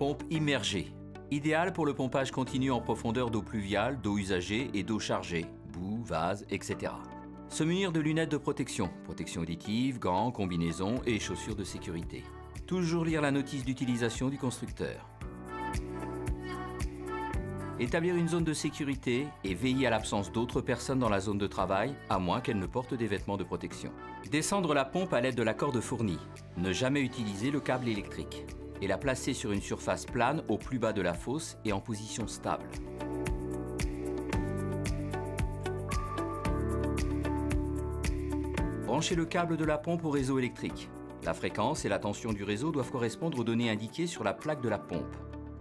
pompe immergée. Idéale pour le pompage continu en profondeur d'eau pluviale, d'eau usagée et d'eau chargée, boue, vase, etc. Se munir de lunettes de protection, protection auditive, gants, combinaisons et chaussures de sécurité. Toujours lire la notice d'utilisation du constructeur. Établir une zone de sécurité et veiller à l'absence d'autres personnes dans la zone de travail, à moins qu'elles ne portent des vêtements de protection. Descendre la pompe à l'aide de la corde fournie. Ne jamais utiliser le câble électrique. Et la placer sur une surface plane au plus bas de la fosse et en position stable. Branchez le câble de la pompe au réseau électrique. La fréquence et la tension du réseau doivent correspondre aux données indiquées sur la plaque de la pompe.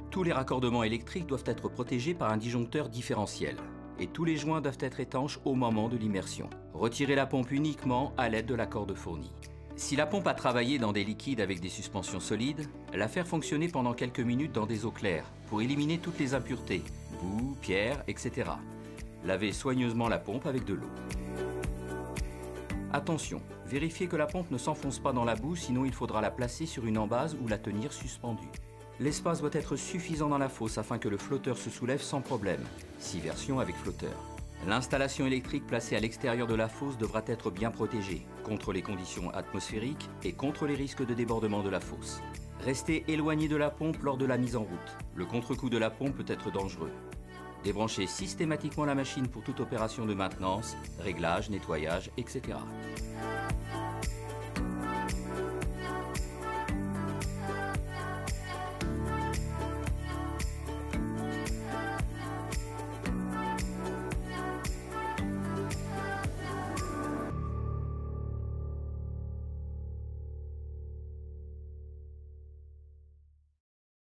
Tous les raccordements électriques doivent être protégés par un disjoncteur différentiel. Et tous les joints doivent être étanches au moment de l'immersion. Retirez la pompe uniquement à l'aide de la corde fournie. Si la pompe a travaillé dans des liquides avec des suspensions solides, la faire fonctionner pendant quelques minutes dans des eaux claires pour éliminer toutes les impuretés, boue, pierres, etc. Lavez soigneusement la pompe avec de l'eau. Attention, vérifiez que la pompe ne s'enfonce pas dans la boue, sinon il faudra la placer sur une embase ou la tenir suspendue. L'espace doit être suffisant dans la fosse afin que le flotteur se soulève sans problème, si version avec flotteur. L'installation électrique placée à l'extérieur de la fosse devra être bien protégée contre les conditions atmosphériques et contre les risques de débordement de la fosse. Restez éloigné de la pompe lors de la mise en route. Le contre-coup de la pompe peut être dangereux. Débranchez systématiquement la machine pour toute opération de maintenance, réglage, nettoyage, etc.